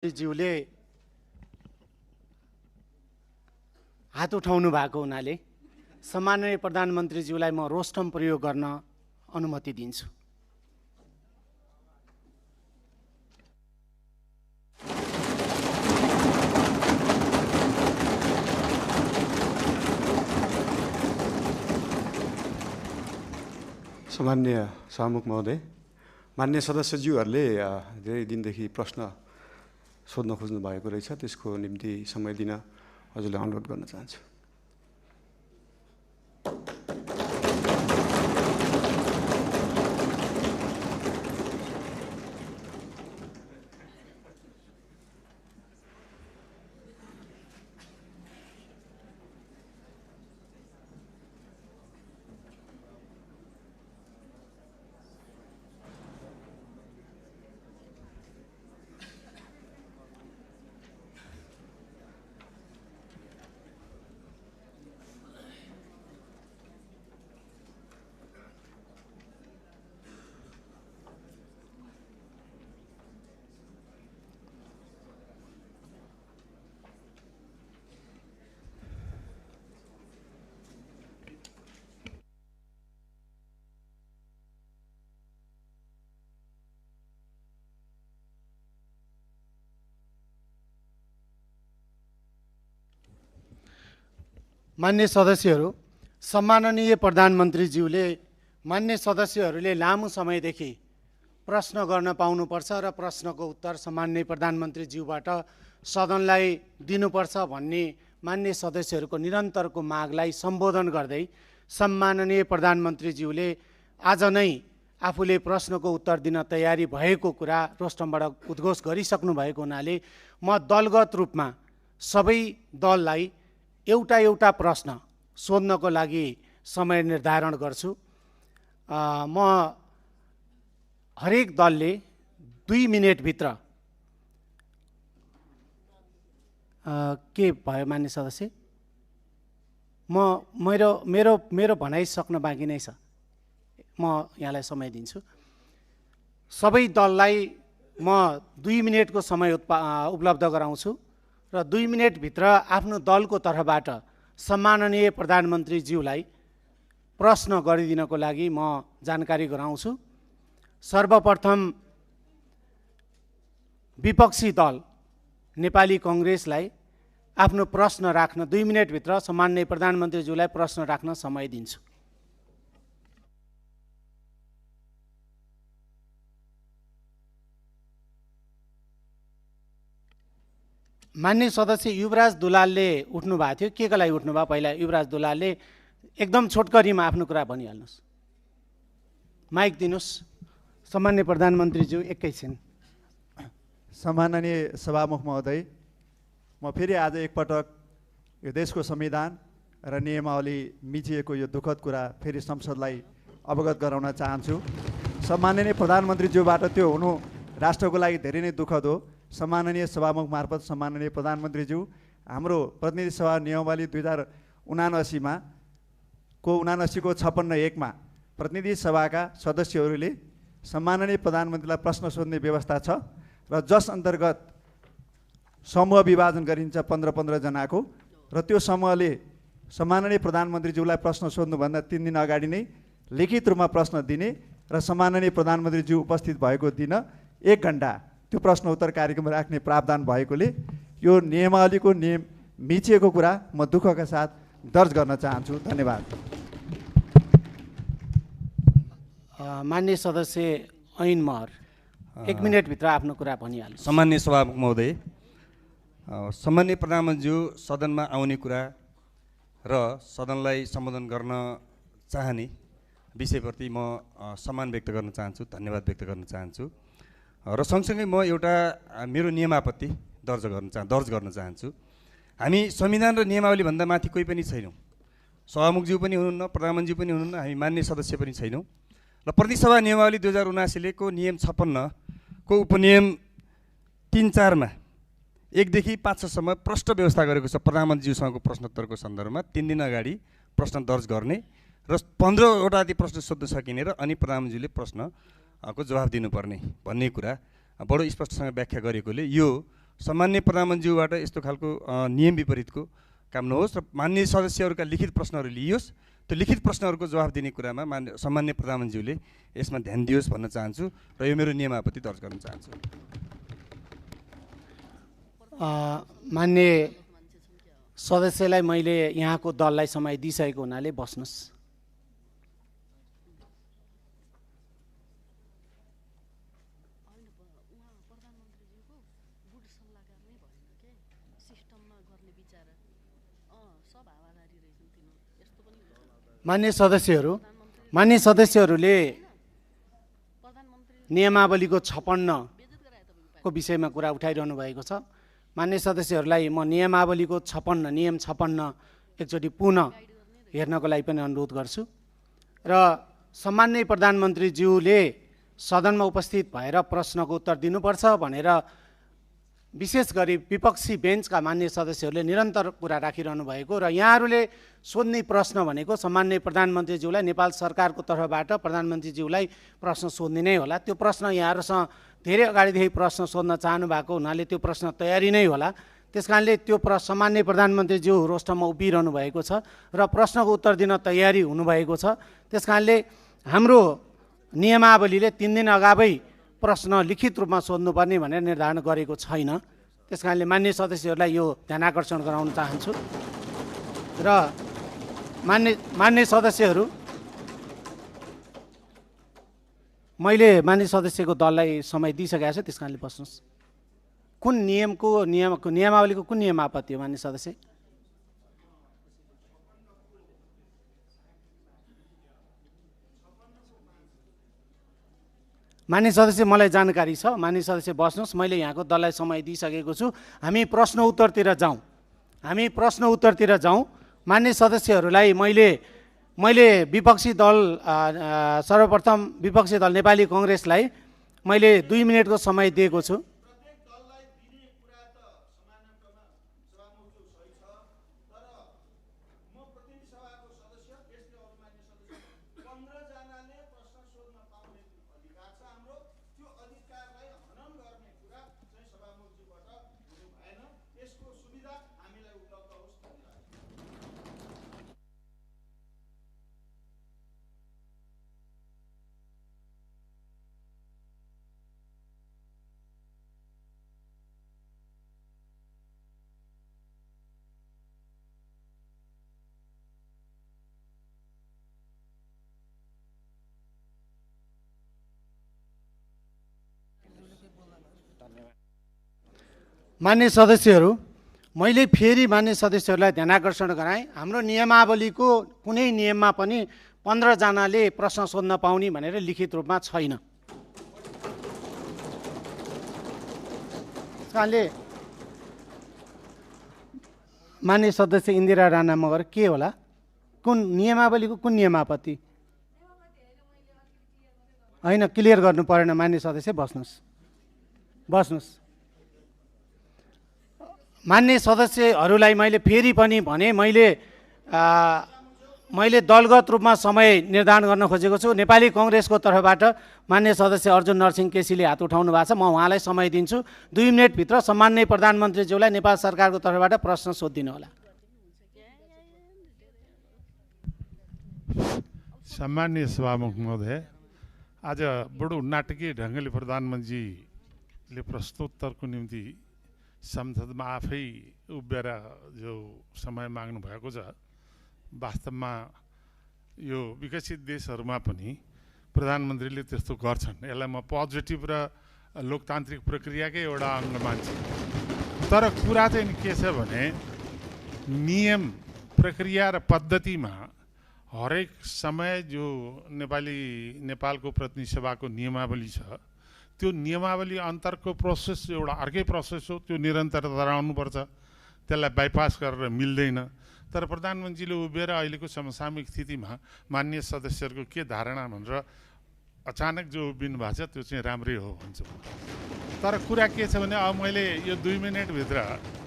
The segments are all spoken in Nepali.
ज्यूले हात उठाउनु भएको हुनाले सम्माननीय प्रधानमन्त्रीज्यूलाई म रोस्टम प्रयोग गर्न अनुमति दिन्छु। सम्माननीय सभामुख महोदय, मान्य सदस्यज्यूहरूले धेरै दिनदेखि प्रश्न सोध्न खोज्नु भएको रहेछ, त्यसको निम्ति समय दिन हजुरलाई अनुरोध गर्न चाहन्छु। मान्य सदस्यहरू, सम्माननीय प्रधानमन्त्रीज्यूले मान्य सदस्यहरूले लामो समयदेखि प्रश्न गर्न पाउनुपर्छ र प्रश्नको उत्तर सम्माननीय प्रधानमन्त्रीज्यूबाट सदनलाई दिनुपर्छ भन्ने मान्य सदस्यहरूको निरन्तरको मागलाई सम्बोधन गर्दै सम्माननीय प्रधानमन्त्रीज्यूले आज नै आफूले प्रश्नको उत्तर दिन तयारी भएको कुरा रोस्टमबाट उद्घोष गरिसक्नु भएको हुनाले म दलगत रूपमा सबै दललाई एउटा एउटा प्रश्न सोध्नको लागि समय निर्धारण गर्छु। म हरेक दलले 2 मिनेटभित्र के भयो मान्य सदस्य, मेरो भनाइ सक्न बाँकी नै छ, म यहाँलाई समय दिन्छु। सबै दललाई म 2 मिनेटको समय उपलब्ध गराउँछु र 2 मिनेटभित्र आफ्नो दलको तर्फबाट सम्माननीय प्रधानमन्त्रीज्यूलाई प्रश्न गरिदिनको लागि म जानकारी गराउँछु। सर्वप्रथम विपक्षी दल नेपाली कांग्रेसलाई आफ्नो प्रश्न राख्न 2 मिनेटभित्र सम्माननीय प्रधानमन्त्रीज्यूलाई प्रश्न राख्न समय दिन्छु। मान्य सदस्य युवराज दुलालले उठ्नु भएको थियो, के को लागि उठ्नुभयो? पहिला युवराज दुलालले एकदम छोटकरीमा आफ्नो कुरा भनिहाल्नुहोस्। माइक दिनुहोस्। सम्माननीय प्रधानमन्त्रीज्यू, एकैछिन। सम्माननीय सभामुख महोदय, म फेरि आज एकपटक यो देशको संविधान र नियमावली मिचिएको यो दुःखद कुरा फेरि संसदलाई अवगत गराउन चाहन्छु। सम्माननीय प्रधानमन्त्रीज्यूबाट त्यो हुनु राष्ट्रको लागि धेरै नै दुःखद हो। सम्माननीय सभामुख मार्फत सम्माननीय प्रधानमन्त्रीज्यू, हाम्रो प्रतिनिधि सभा नियमावली 2079 को 56(1) मा प्रतिनिधि सभाका सदस्यहरूले सम्माननीय प्रधानमन्त्रीलाई प्रश्न सोध्ने व्यवस्था छ र जस अन्तर्गत समूह विभाजन गरिन्छ 15-15 जनाको, र त्यो समूहले सम्माननीय प्रधानमन्त्रीज्यूलाई प्रश्न सोध्नुभन्दा 3 दिन अगाडि नै लिखित रूपमा प्रश्न दिने र सम्माननीय प्रधानमन्त्रीज्यू उपस्थित भएको दिन 1 घण्टा त्यो प्रश्न उत्तर कार्यक्रम राख्ने प्रावधान भएकोले यो नियमावलीको नियम मिचिएको कुरा म दुःखका साथ दर्ज गर्न चाहन्छु। धन्यवाद। मान्य सदस्य ऐन महर 1 मिनेटभित्र आफ्नो कुरा भनिहाल्नु। सम्माननीय सभामुख महोदय, सम्माननीय प्रधानमन्त्रीज्यू सदनमा आउने कुरा र सदनलाई सम्बोधन गर्न चाहने विषयप्रति म सम्मान व्यक्त गर्न चाहन्छु, धन्यवाद व्यक्त गर्न चाहन्छु र सँगसँगै म एउटा मेरो नियमापत्ति दर्ज गर्न चाहन्छु। हामी संविधान र नियमावली भन्दा माथि कोही पनि छैनौँ। सभामुखज्यू पनि हुनुहुन्न, प्रधानमन्त्रीज्यू पनि हुनुहुन्न, हामी मान्य सदस्य पनि छैनौँ। र प्रतिसभा नियमावली 2079 को नियम 56 को उपनियम 3-4 मा 1 देखि 5 सम्म प्रश्न व्यवस्था गरेको छ। प्रधानमन्त्रीज्यूसँगको प्रश्नोत्तरको सन्दर्भमा 3 दिन अगाडि प्रश्न दर्ज गर्ने र 15 वटा प्रश्न सोध्न सकिने र अनि प्रधानमन्त्रीले प्रश्नको जवाफ दिनुपर्ने भन्ने कुरा बडो स्पष्टसँग व्याख्या गरेकोले यो सामान्य प्रधानमन्त्रीज्यूबाट यस्तो खालको नियम विपरीतको काम नहोस् र माननीय सदस्यहरूका लिखित प्रश्नहरू लिइयोस्। त्यो लिखित प्रश्नहरूको जवाफ दिने कुरामा सामान्य प्रधानमन्त्रीज्यूले यसमा ध्यान दियोस् भन्न चाहन्छु र यो मेरो नियम आपत्ति दर्ज गर्न चाहन्छु। मान्य सदस्यलाई मैले यहाँको दललाई समय दिइसकेको हुनाले बस्नुहोस्। मान्य सदस्यहरूले नियमावलीको 56 को विषयमा कुरा उठाइरहनु भएको छ। मान्य सदस्यहरूलाई म नियमावलीको 56 नियम 56 एकचोटि पुनः हेर्नको लागि पनि अनुरोध गर्छु र सम्माननीय प्रधानमन्त्रीज्यूले सदनमा उपस्थित भएर प्रश्नको उत्तर दिनुपर्छ भनेर विशेष गरी विपक्षी बेन्चका मान्य सदस्यहरूले निरन्तर कुरा राखिरहनु भएको र यहाँहरूले सोध्ने प्रश्न भनेको सम्माननीय प्रधानमन्त्रीज्यूलाई नेपाल सरकारको तर्फबाट प्रधानमन्त्रीज्यूलाई प्रश्न सोध्ने नै होला। त्यो प्रश्न यहाँहरूसँग धेरै अगाडिदेखि प्रश्न सोध्न चाहनु भएको हुनाले त्यो प्रश्न तयारी नै होला। त्यस कारणले त्यो सामान्य प्रधानमन्त्रीज्यू रोस्टरमा उभिरहनु भएको छ र प्रश्नको उत्तर दिन तयारी हुनुभएको छ। त्यस कारणले हाम्रो नियमावलीले 3 दिन अगावै प्रश्न लिखित रूपमा सोध्नुपर्ने भनेर निर्धारण गरेको छैन। त्यस कारणले मान्य सदस्यहरूलाई यो ध्यान आकर्षण गराउन चाहन्छु र मान्य सदस्यहरू मैले मान्य सदस्यको दललाई समय दिइसकेको छु। त्यस कारणले बस्नुहोस्। कुन नियमावलीको कुन नियम आपत्ति हो मान्य सदस्य? मान्य सदस्य मलाई जानकारी छ। मान्य सदस्य बस्नुहोस्। मैले यहाँको दललाई समय दिइसकेको छु। हामी प्रश्न उत्तरतिर जाउँ। मान्य सदस्यहरूलाई मैले विपक्षी दल सर्वप्रथम विपक्षी दल नेपाली कांग्रेसलाई मैले 2 मिनेटको समय दिएको छु। मान्य सदस्यहरू, मैले फेरि मान्य सदस्यहरूलाई ध्यान आकर्षण गराएँ। हाम्रो नियमावलीको कुनै नियममा पनि 15 जनाले प्रश्न सोध्न पाउने भनेर लिखित रूपमा छैन। कारणले मान्य सदस्य इन्दिरा राणा मगर के होला? कुन नियमावलीको कुन नियम आपत्ति? होइन, क्लियर गर्नु परेन। मान्य सदस्य बस्नुहोस्। मान्य सदस्यहरूलाई मैले फेरि पनि भने मैले दलगत रूपमा समय निर्धारण गर्न खोजेको छु। नेपाली कांग्रेसको तर्फबाट मान्य सदस्य अर्जुन नरसिंह केसीले हात उठाउनु भएको छ। म उहाँलाई समय दिन्छु। 2 मिनेटभित्र सम्माननीय प्रधानमन्त्रीज्यूलाई नेपाल सरकारको तर्फबाट प्रश्न सोधिदिनु होला। सम्माननीय सभामुख महोदय, आज बडो नाटकीय ढङ्गले प्रधानमन्त्रीले प्रश्नोत्तरको निम्ति संसदमा आफै उभिएर जो समय माग्नु भएको छ, वास्तवमा यो विकसित देशहरूमा पनि प्रधानमन्त्रीले त्यस्तो गर्छन्। यसलाई म पोजिटिभ र लोकतान्त्रिक प्रक्रियाकै एउटा अङ्ग मान्छु। तर कुरा चाहिँ के छ भने नियम, प्रक्रिया र पद्धतिमा हरेक समय जो नेपालको प्रतिनिधि सभाको नियमावली छ, त्यो नियमावली अन्तरको प्रोसेस एउटा अर्कै प्रोसेस हो। त्यो निरन्तरता रहनुपर्छ, त्यसलाई बाइपास गरेर मिल्दैन। तर प्रधानमन्त्रीले उभिएर अहिलेको समसामयिक स्थितिमा मान्य सदस्यहरूको के धारणा भनेर अचानक जो उभिनु भएको छ त्यो चाहिँ राम्रै हो भन्छु। तर कुरा के छ भने अब मैले यो 2 मिनेटभित्र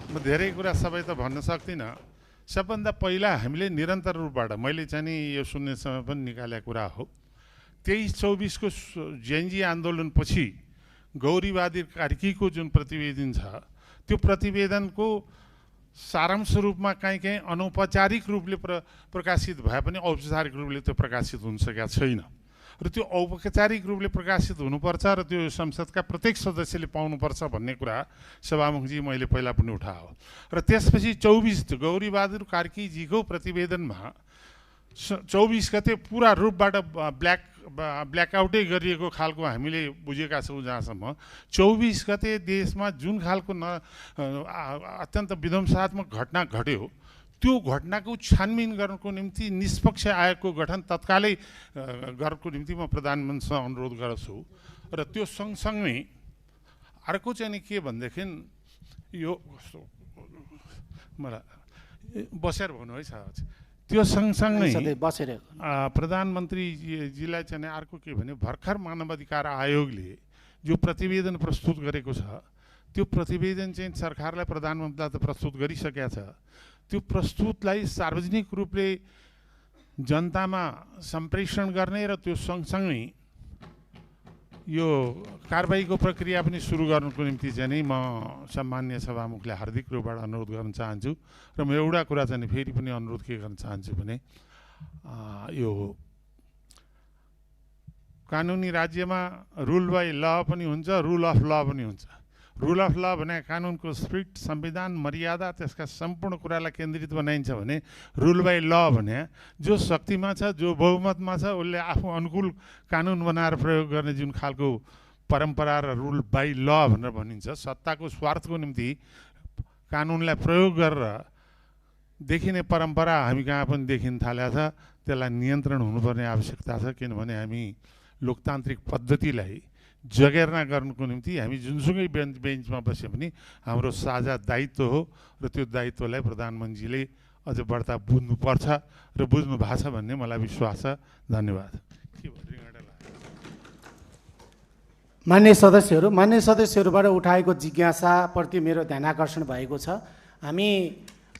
म धेरै कुरा सबै त भन्न सक्दिनँ। सबभन्दा पहिला हामीले निरन्तर रूपबाट मैले चाहिँ नि यो सुन्ने समय पनि निकालेको कुरा हो। 23-24 को जेएनजी आन्दोलनपछि गौरीवादी कार्कीको जुन प्रतिवेदन छ त्यो प्रतिवेदनको सारांश रूपमा कहीँ अनौपचारिक रूपले प्रकाशित भए पनि औपचारिक रूपले त्यो प्रकाशित हुन सकेका छैन र त्यो औपचारिक रूपले प्रकाशित हुनुपर्छ र त्यो संसदका प्रत्येक सदस्यले पाउनुपर्छ भन्ने कुरा सभामुखजी मैले पहिला पनि उठायो र त्यसपछि 24 गौरीबहादुर कार्कीजीको प्रतिवेदनमा 24 गते पुरा रूपबाट ब्ल्याकआउटै गरिएको खालको हामीले बुझेका छौँ। जहाँसम्म 24 गते देशमा जुन खालको अत्यन्त विध्वंसात्मक घटना घट्यो त्यो घटनाको छानबिन गर्नको निम्ति निष्पक्ष आयोगको गठन तत्कालै गर्नको निम्ति म प्रधानमन्त्रीसँग अनुरोध गर्छु र त्यो सँगसँगै अर्को चाहिँ नि के भनेदेखि यो मलाई बसेर भन्नु है साहब त्यो सँगसँगै प्रधानमन्त्रीजीलाई चाहिँ अर्को के भने भर्खर मानवाधिकार आयोगले जो प्रतिवेदन प्रस्तुत गरेको छ त्यो प्रतिवेदन चाहिँ सरकारलाई प्रधानमन्त्रीलाई त प्रस्तुत गरिसकेका छ। त्यो प्रस्तुतलाई सार्वजनिक रूपले जनतामा सम्प्रेषण गर्ने र त्यो सँगसँगै यो कारबाहीको प्रक्रिया पनि सुरु गर्नुको निम्ति चाहिँ नि म सम्माननीय सभामुखलाई हार्दिक रूपबाट अनुरोध गर्न चाहन्छु र म एउटा कुरा चाहिँ फेरि पनि अनुरोध के गर्न चाहन्छु भने यो कानुनी राज्यमा रुल बाई ल पनि हुन्छ, रुल अफ ल पनि हुन्छ। रुल अफ ल भने कानुनको स्पिरिट, संविधान, मर्यादा, त्यसका सम्पूर्ण कुरालाई केन्द्रित बनाइन्छ भने रुल बाई ल भने जो शक्तिमा छ, जो बहुमतमा छ, उसले आफू अनुकूल कानुन बनाएर प्रयोग गर्ने जुन खालको परम्परा र रुल बाई ल भनेर भनिन्छ, सत्ताको स्वार्थको निम्ति कानुनलाई प्रयोग गरेर देखिने परम्परा हामी कहाँ पनि देखिन थालेको छ। त्यसलाई नियन्त्रण हुनुपर्ने आवश्यकता छ, किनभने हामी लोकतान्त्रिक पद्धतिलाई जगेर्ना गर्नुको निम्ति हामी जुनसुकै बेन्चमा बसे पनि हाम्रो साझा दायित्व हो र त्यो दायित्वलाई प्रधानमन्त्रीले अझ बढ्ता बुझ्नुपर्छ र बुझ्नु भएको छ भन्ने मलाई विश्वास छ। धन्यवाद। मान्य सदस्यहरूबाट उठाएको जिज्ञासाप्रति मेरो ध्यानाकर्षण भएको छ। हामी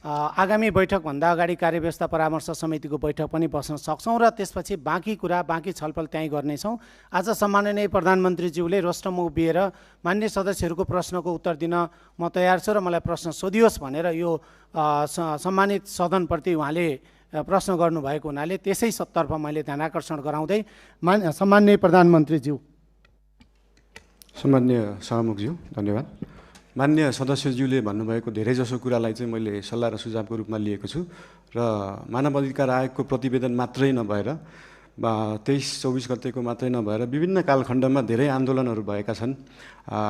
आगामी बैठकभन्दा अगाडि कार्यव्यवस्था परामर्श समितिको बैठक पनि बस्न सक्छौँ र त्यसपछि बाँकी छलफल त्यहीँ गर्नेछौँ। आज सम्माननीय प्रधानमन्त्रीज्यूले रोस्टरमा उभिएर मान्य सदस्यहरूको प्रश्नको उत्तर दिन म तयार छु र मलाई प्रश्न सोधियोस् भनेर यो सम्मानित सदनप्रति उहाँले प्रश्न गर्नुभएको हुनाले त्यसै तर्फ मैले ध्यानाकर्षण गराउँदै सम्माननीय प्रधानमन्त्रीज्यू। सम्माननीय सभामुखज्यू धन्यवाद। मान्य सदस्यज्यूले भन्नुभएको धेरैजसो कुरालाई चाहिँ मैले सल्लाह र सुझावको रूपमा लिएको छु र मानव अधिकार आयोगको प्रतिवेदन मात्रै नभएर 23-24 गतेको मात्रै नभएर विभिन्न कालखण्डमा धेरै आन्दोलनहरू भएका छन्,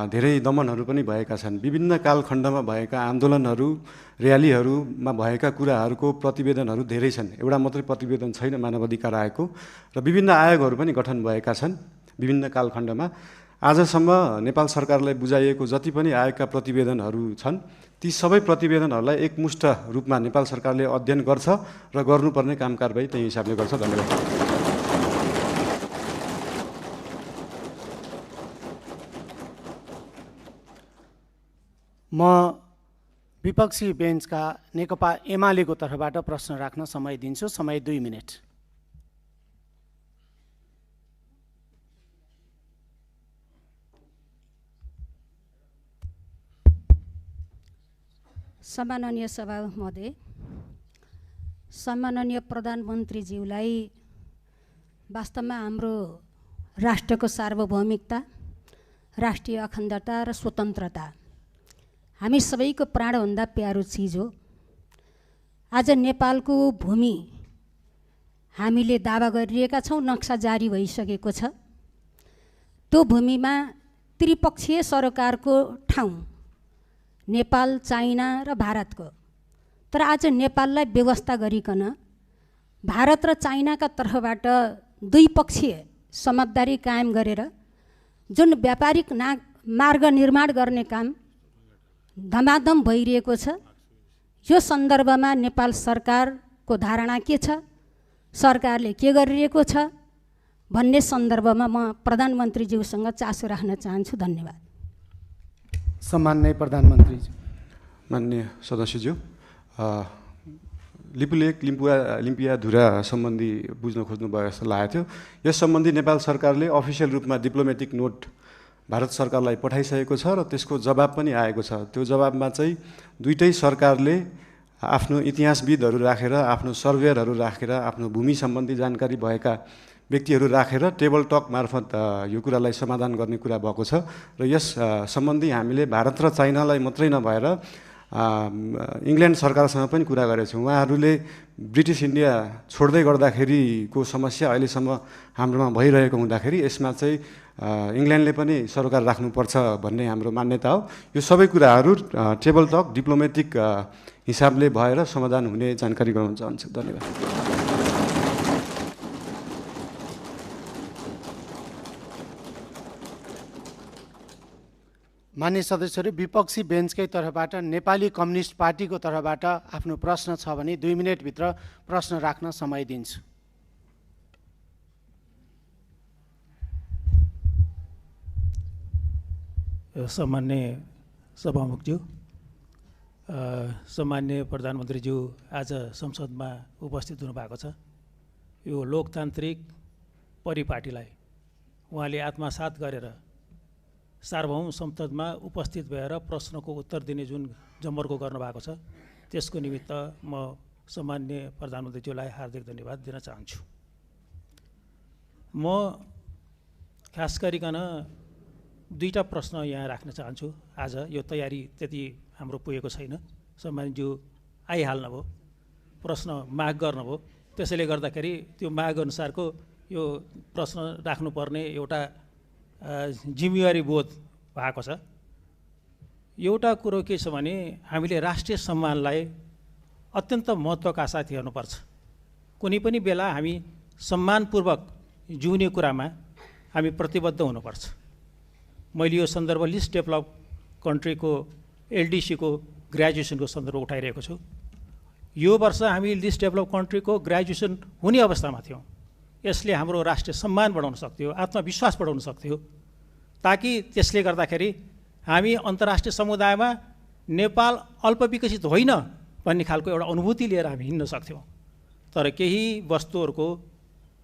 धेरै दमनहरू पनि भएका छन्। विभिन्न कालखण्डमा भएका आन्दोलनहरू, र्यालीहरूमा भएका कुराहरूको प्रतिवेदनहरू धेरै छन्। एउटा मात्रै प्रतिवेदन छैन मानव अधिकार आयोगको र विभिन्न आयोगहरू पनि गठन भएका छन् विभिन्न कालखण्डमा। आजसम्म नेपाल सरकारलाई बुझाइएको जति पनि आयोगका प्रतिवेदनहरू छन् ती सबै प्रतिवेदनहरूलाई एकमुष्ट रूपमा नेपाल सरकारले अध्ययन गर्छ र गर्नुपर्ने काम कारबाही त्यही हिसाबले गर्छ। धन्यवाद। म विपक्षी बेन्चका नेकपा एमालेको तर्फबाट प्रश्न राख्न समय दिन्छु। समय 2 मिनेट। सम्माननीय सभामुख महोदय, सम्माननीय प्रधानमन्त्रीज्यूलाई वास्तवमा हाम्रो राष्ट्रको सार्वभौमिकता, राष्ट्रिय अखण्डता र स्वतन्त्रता हामी सबैको प्राणभन्दा प्यारो चिज हो। आज नेपालको भूमि हामीले दावा गरिरहेका छौँ, नक्सा जारी भइसकेको छ। त्यो भूमिमा त्रिपक्षीय सरकारको ठाउँ नेपाल, चाइना र भारतको, तर आज नेपाललाई व्यवस्था गरिकन भारत र चाइनाका तर्फबाट द्विपक्षीय समझदारी कायम गरेर जुन व्यापारिक मार्ग निर्माण गर्ने काम धमाधम भइरहेको छ, यो सन्दर्भमा नेपाल सरकारको धारणा के छ, सरकारले के गरिरहेको छ भन्ने सन्दर्भमा म प्रधानमन्त्रीज्यूसँग चासो राख्न चाहन्छु। धन्यवाद। सम्माननीय प्रधानमन्त्रीज्यू। माननीय सदस्यज्यू, लिपुलेक लिम्पियाधुरा सम्बन्धी बुझ्न खोज्नु भयो जस्तो लागेको थियो। यस सम्बन्धी नेपाल सरकारले अफिसियल रूपमा डिप्लोमेटिक नोट भारत सरकारलाई पठाइसकेको छ र त्यसको जवाब पनि आएको छ। त्यो जवाबमा चाहिँ दुईटै सरकारले आफ्नो इतिहासविदहरू राखेर, आफ्नो सर्वेयरहरू राखेर, आफ्नो भूमि सम्बन्धी जानकारी भएका व्यक्तिहरू राखेर टेबल टक मार्फत यो कुरालाई समाधान गर्ने कुरा भएको छ। र यस सम्बन्धी हामीले भारत र चाइनालाई मात्रै नभएर इङ्ल्यान्ड सरकारसँग पनि कुरा गरेछौँ। उहाँहरूले ब्रिटिस इन्डिया छोड्दै गर्दाखेरिको समस्या अहिलेसम्म हाम्रोमा भइरहेको हुँदाखेरि यसमा चाहिँ इङ्ल्यान्डले पनि सरकार राख्नुपर्छ भन्ने हाम्रो मान्यता हो। यो सबै कुराहरू टेबल टक डिप्लोमेटिक हिसाबले भएर समाधान हुने जानकारी गराउन चाहन्छु। धन्यवाद। मान्य सदस्यहरू, विपक्षी बेन्चकै तर्फबाट नेपाली कम्युनिस्ट पार्टीको तर्फबाट आफ्नो प्रश्न छ भने 2 मिनेटभित्र प्रश्न राख्न समय दिन्छु। सम्मान्य सभामुखज्यू, सम्मान्य प्रधानमन्त्रीज्यू आज संसदमा उपस्थित हुनुभएको छ। यो लोकतान्त्रिक परिपाटीलाई उहाँले आत्मसात गरेर सार्वभौम संसदमा उपस्थित भएर प्रश्नको उत्तर दिने जुन जमर्को गर्नुभएको छ त्यसको निमित्त म सम्मान्य प्रधानमन्त्रीज्यूलाई हार्दिक धन्यवाद दिन चाहन्छु। म खास गरिकन 2टा प्रश्न यहाँ राख्न चाहन्छु। आज यो तयारी त्यति हाम्रो पुगेको छैन। सम्मानज्यू आइहाल्नुभयो, प्रश्न माग गर्नुभयो, त्यसैले गर्दाखेरि त्यो माग अनुसारको यो प्रश्न राख्नुपर्ने एउटा जिम्मेवारी बोध भएको छ। एउटा कुरो के छ भने हामीले राष्ट्रिय सम्मानलाई अत्यन्त महत्त्वका साथ हेर्नुपर्छ। कुनै पनि बेला हामी सम्मानपूर्वक जिउने कुरामा हामी प्रतिबद्ध हुनुपर्छ। मैले यो सन्दर्भ लिस्ट डेभलप कन्ट्रीको एलडिसीको ग्रेजुएसनको सन्दर्भ उठाइरहेको छु। यो वर्ष हामी लिस्ट डेभलप कन्ट्रीको ग्रेजुएसन हुने अवस्थामा थियौँ। यसले हाम्रो राष्ट्रिय सम्मान बढाउन सक्थ्यो, आत्मविश्वास बढाउन सक्थ्यो, ताकि त्यसले गर्दाखेरि हामी अन्तर्राष्ट्रिय समुदायमा नेपाल अल्पविकसित होइन भन्ने खालको एउटा अनुभूति लिएर हामी हिँड्न सक्थ्यौँ। तर केही वस्तुहरूको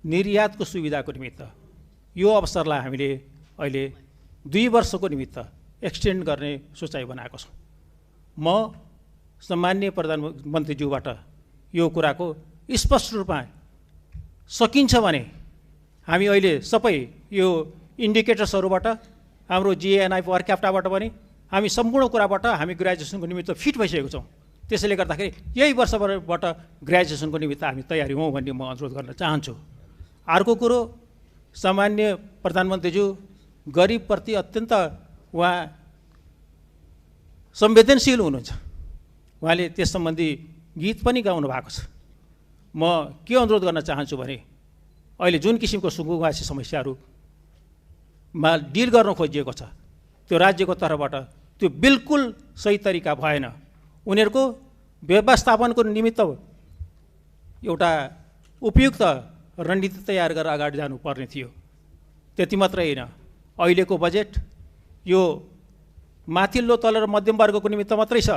निर्यातको सुविधाको निमित्त यो अवसरलाई हामीले अहिले 2 वर्षको निमित्त एक्सटेन्ड गर्ने सोचाइ बनाएको छौँ। म सम्मान्य प्रधानमन्त्रीज्यूबाट यो कुराको स्पष्ट रूपमा सकिन्छ भने हामी अहिले सबै यो इन्डिकेटर्सहरूबाट हाम्रो जिएनआई पर क्याप्टाबाट पनि हामी सम्पूर्ण कुराबाट हामी ग्रेजुएसनको निमित्त फिट भइसकेको छौँ। त्यसैले गर्दाखेरि यही वर्षबाट ग्रेजुएसनको निमित्त हामी तयारी हौँ भन्ने म अनुरोध गर्न चाहन्छु। अर्को कुरो, सामान्य प्रधानमन्त्रीज्यू गरिबप्रति अत्यन्त उहाँ संवेदनशील हुनुहुन्छ। उहाँले त्यस सम्बन्धी गीत पनि गाउनु भएको छ। म के अनुरोध गर्न चाहन्छु भने अहिले जुन किसिमको सुकुम्बासी समस्याहरूमा डिल गर्न खोजिएको छ त्यो राज्यको तर्फबाट त्यो बिल्कुल सही तरिका भएन। उनीहरूको व्यवस्थापनको निमित्त एउटा उपयुक्त रणनीति तयार गरेर अगाडि जानुपर्ने थियो। त्यति मात्रै होइन, अहिलेको बजेट यो माथिल्लो तल र मध्यम वर्गको निमित्त मात्रै छ।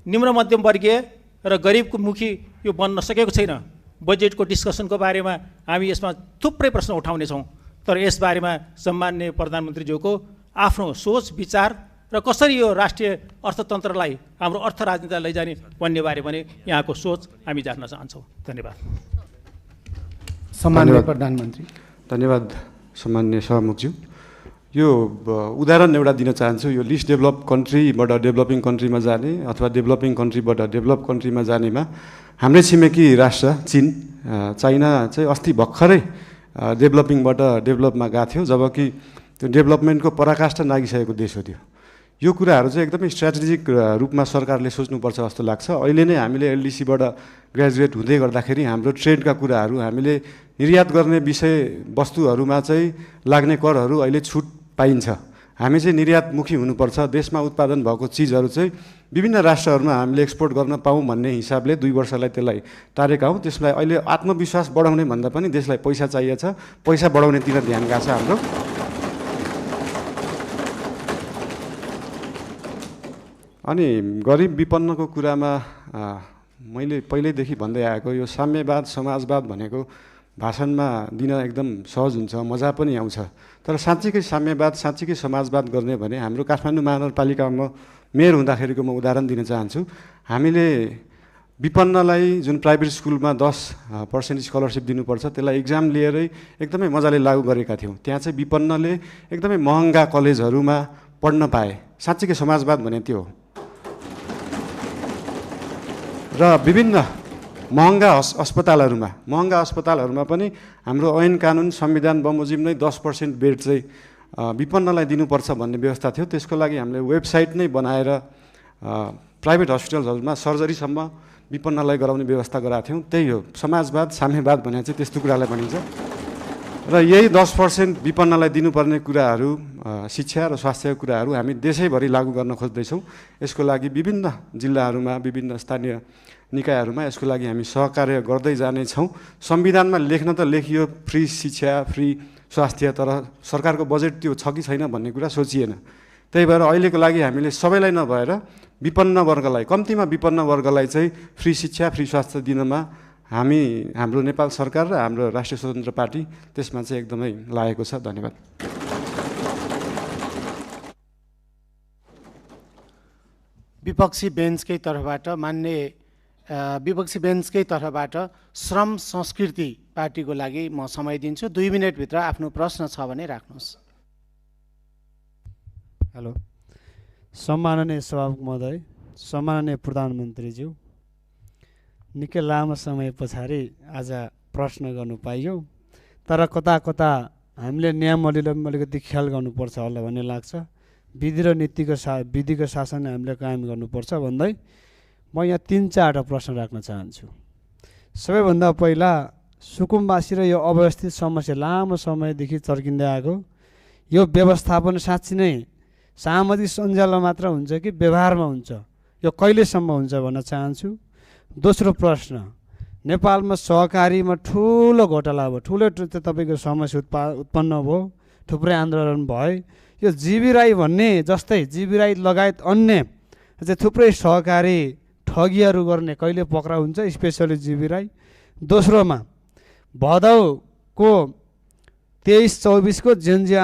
निम्न मध्यम वर्गीय र गरिबको मुखी यो बन्न सकेको छैन। बजेटको डिस्कसनको बारेमा हामी यसमा थुप्रै प्रश्न उठाउनेछौँ, तर यसबारेमा सम्मान्य प्रधानमन्त्रीज्यूको आफ्नो सोच विचार र कसरी यो राष्ट्रिय अर्थतन्त्रलाई हाम्रो अर्थ राजनीतिलाई लैजाने भन्ने बारे पनि यहाँको सोच हामी जान्न चाहन्छौँ। धन्यवाद। सम्मान्य प्रधानमन्त्री। धन्यवाद सम्मान्य सभामुखज्यू। यो उदाहरण एउटा दिन चाहन्छु। यो लिस्ट डेभलप कन्ट्रीबाट डेभलपिङ कन्ट्रीमा जाने अथवा डेभलपिङ कन्ट्रीबाट डेभलप कन्ट्रीमा जानेमा हाम्रै छिमेकी राष्ट्र चीन, चाइना चाहिँ अस्ति भर्खरै डेभलपिङबाट डेभलपमा गएको थियो, जबकि त्यो डेभलपमेन्टको पराकाष्ठा नागिसकेको देश हो त्यो। यो कुराहरू चाहिँ एकदमै स्ट्राटेजिक रूपमा सरकारले सोच्नुपर्छ जस्तो लाग्छ। अहिले नै हामीले एलडिसीबाट ग्रेजुएट हुँदै गर्दाखेरि हाम्रो ट्रेडका कुराहरू, हामीले निर्यात गर्ने विषय वस्तुहरूमा चाहिँ लाग्ने करहरू अहिले छुट पाइन्छ। हामी चाहिँ निर्यातमुखी हुनुपर्छ। देशमा उत्पादन भएको चिजहरू चाहिँ विभिन्न राष्ट्रहरूमा हामीले एक्सपोर्ट गर्न पाऊँ भन्ने हिसाबले 2 वर्षलाई त्यसलाई टारेका हौँ। त्यसलाई अहिले आत्मविश्वास बढाउने भन्दा पनि देशलाई पैसा चाहिएको छ, पैसा बढाउनेतिर ध्यान गएको छ हाम्रो। अनि गरिब विपन्नको कुरामा मैले पहिल्यैदेखि भन्दै आएको यो साम्यवाद समाजवाद भनेको भाषणमा दिन एकदम सहज हुन्छ, मजा पनि आउँछ। तर साँच्चीकै साम्यवाद, साँच्चीकै समाजवाद गर्ने भने हाम्रो काठमाडौँ महानगरपालिकामा मेयर हुँदाखेरिको म उदाहरण दिन चाहन्छु। हामीले विपन्नलाई जुन प्राइभेट स्कुलमा 10% स्कलरसिप दिनुपर्छ, त्यसलाई इक्जाम लिएरै एकदमै मजाले लागू गरेका थियौँ। त्यहाँ चाहिँ विपन्नले एकदमै महँगा कलेजहरूमा पढ्न पाए। साँच्चीकै समाजवाद भने त्यो हो। र विभिन्न महँगा अस्पतालहरूमा पनि हाम्रो ऐन कानुन संविधान बमोजिम नै 10% बेड चाहिँ विपन्नलाई दिनुपर्छ भन्ने व्यवस्था थियो। त्यसको लागि हामीले वेबसाइट नै बनाएर प्राइभेट हस्पिटलहरूमा सर्जरीसम्म विपन्नलाई गराउने व्यवस्था गराएको थियौँ। त्यही हो समाजवाद, साम्यवाद भने चाहिँ त्यस्तो कुरालाई भनिन्छ। र यही 10% विपन्नलाई दिनुपर्ने कुराहरू, शिक्षा र स्वास्थ्यको कुराहरू हामी देशैभरि लागू गर्न खोज्दैछौँ। यसको लागि विभिन्न जिल्लाहरूमा, विभिन्न स्थानीय निकायहरूमा यसको लागि हामी सहकार्य गर्दै जानेछौँ। संविधानमा लेख्न त लेखियो फ्री शिक्षा, फ्री स्वास्थ्य, तर सरकारको बजेट त्यो छ कि छैन भन्ने कुरा सोचिएन। त्यही भएर अहिलेको लागि हामीले सबैलाई नभएर विपन्न वर्गलाई, कम्तीमा विपन्न वर्गलाई चाहिँ फ्री शिक्षा, फ्री स्वास्थ्य दिनमा हाम्रो नेपाल सरकार र हाम्रो राष्ट्रिय स्वतन्त्र पार्टी त्यसमा चाहिँ एकदमै लागेको छ। धन्यवाद। विपक्षी बेन्चकै तर्फबाट श्रम संस्कृति पार्टीको लागि म समय दिन्छु। 2 मिनेटभित्र आफ्नो प्रश्न छ भने राख्नुहोस्। हेलो, सम्माननीय सभामुख महोदय, सम्माननीय प्रधानमन्त्रीज्यू, निकै लामो समय पछाडि आज प्रश्न गर्नु पाइयो। तर कता कता हामीले नियमहरूले अलिकति ख्याल गर्नुपर्छ होला भन्ने लाग्छ। विधि र विधिको शासन हामीले कायम गर्नुपर्छ भन्दै म यहाँ 3-4वटा प्रश्न राख्न चाहन्छु। सबैभन्दा पहिला सुकुम्बासी र यो अव्यवस्थित समस्या लामो समयदेखि चर्किँदै आएको, यो व्यवस्थापन साँच्ची नै सामाजिक सञ्जालमा मात्र हुन्छ कि व्यवहारमा हुन्छ, यो कहिलेसम्म हुन्छ भन्न चाहन्छु। दोस्रो प्रश्न, नेपालमा सहकारीमा ठुलो घोटाला भयो, ठुलो तपाईँको समस्या उत्पन्न भयो, थुप्रै आन्दोलन भयो। यो जीवी राई भन्ने जस्तै जीवी राई लगायत अन्य चाहिँ थुप्रै सहकारी ठगीहरू गर्ने कहिले पक्राउ हुन्छ, स्पेसली जीवी राई। दोस्रोमा भदौको 23-24 को जेनजी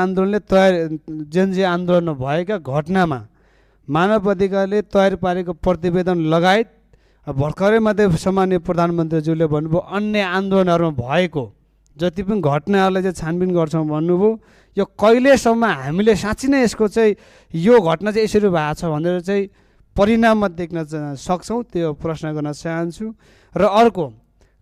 आन्दोलनमा भएका घटनामा मानव अधिकारले तयार पारेको प्रतिवेदन लगायत भर्खरै मात्रै सम्माननीय प्रधानमन्त्रीज्यूले भन्नुभयो अन्य आन्दोलनहरूमा भएको जति पनि घटनाहरूलाई चाहिँ छानबिन गर्छौँ भन्नुभयो। यो कहिलेसम्म हामीले साँच्ची नै यसको चाहिँ यो घटना चाहिँ यसरी भएको छ भनेर चाहिँ परिणाममा देख्न सक्छौँ, त्यो प्रश्न गर्न चाहन्छु। र अर्को,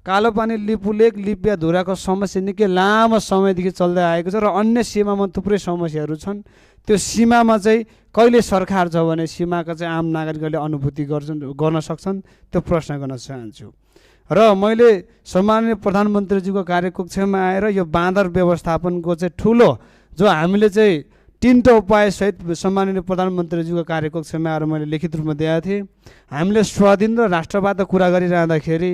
कालोपानी लिपुलेक लिपिया धुराको समस्या निकै लामो समयदेखि चल्दै आएको छ र अन्य सीमामा थुप्रै समस्याहरू छन्। त्यो सीमामा चाहिँ कहिले सरकार छ भने सीमाका चाहिँ आम नागरिकहरूले अनुभूति गर्न सक्छन्, त्यो प्रश्न गर्न चाहन्छु। र मैले सम्माननीय प्रधानमन्त्रीज्यूको कार्यकक्षमा आएर यो बाँदर व्यवस्थापनको चाहिँ ठुलो जो हामीले चाहिँ 3टा उपायसहित सम्माननीय प्रधानमन्त्रीज्यूको कार्यकक्षमा आएर मैले लिखित रूपमा दिएको थिएँ। हामीले स्वाधीन र राष्ट्रवादको कुरा गरिरहँदाखेरि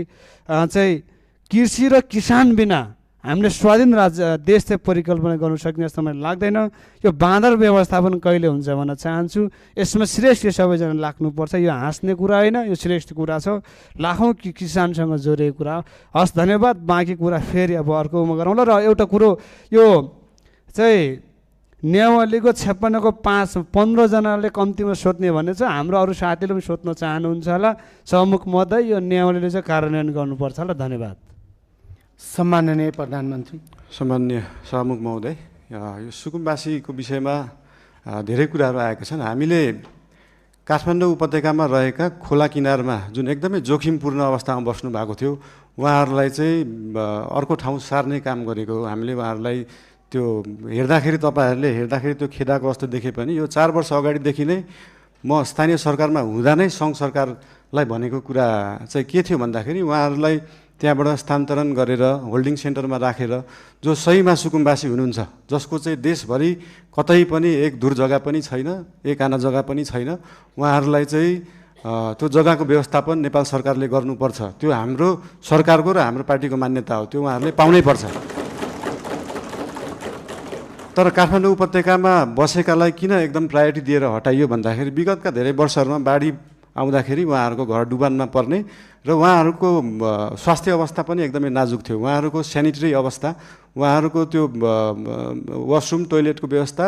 चाहिँ कृषि र किसान बिना हामीले स्वाधीन देश चाहिँ परिकल्पना गर्नु सक्ने जस्तो मलाई लाग्दैन। यो बाँदर व्यवस्थापन कहिले हुन्छ भन्न चाहन्छु। यसमा श्रेष्ठ सबैजना लाग्नुपर्छ। यो हाँस्ने कुरा होइन, यो श्रेष्ठ कुरा छ, लाखौँ किसानसँग जोडिएको कुरा हो। हस्, धन्यवाद। बाँकी कुरा फेरि अब अर्कोमा गरौँला। र एउटा कुरो, यो चाहिँ नियमावलीको 56 को 15 जनाले कम्तीमा सोध्ने भन्ने छ। हाम्रो अरू साथीले पनि सोध्न चाहनुहुन्छ होला। सभामुख महोदय, यो नियमावलीले चाहिँ कार्यान्वयन गर्नुपर्छ होला। धन्यवाद। सम्माननीय प्रधानमन्त्री। सम्माननीय सभामुख महोदय, यो सुकुम्बासीको विषयमा धेरै कुराहरू आएका छन्। हामीले काठमाडौँ उपत्यकामा रहेका खोला किनारमा जुन एकदमै जोखिमपूर्ण अवस्थामा बस्नु भएको थियो, उहाँहरूलाई चाहिँ अर्को ठाउँ सार्ने काम गरेको हो। हामीले उहाँहरूलाई त्यो हेर्दाखेरि त्यो खेदाको अवस्था देखे पनि यो 4 वर्ष अगाडिदेखि नै म स्थानीय सरकारमा हुँदा नै सङ्घ सरकारलाई भनेको कुरा चाहिँ के थियो भन्दाखेरि उहाँहरूलाई त्यहाँबाट स्थानान्तरण गरेर होल्डिङ सेन्टरमा राखेर जो सहीमा सुकुम्बासी हुनुहुन्छ, जसको चाहिँ देशभरि कतै पनि एक दूर जग्गा पनि छैन, एक आना जग्गा पनि छैन, उहाँहरूलाई चाहिँ त्यो जग्गाको व्यवस्थापन नेपाल सरकारले गर्नुपर्छ। त्यो हाम्रो सरकारको र हाम्रो पार्टीको मान्यता हो, त्यो उहाँहरूले पाउनै पर्छ। तर काठमाडौँ उपत्यकामा बसेकालाई किन एकदम प्रायोरिटी दिएर हटाइयो भन्दाखेरि विगतका धेरै वर्षहरूमा बाढी आउँदाखेरि उहाँहरूको घर डुबानमा पर्ने र उहाँहरूको स्वास्थ्य अवस्था पनि एकदमै नाजुक थियो। उहाँहरूको सेनिटरी अवस्था, उहाँहरूको त्यो वासरुम टोइलेटको व्यवस्था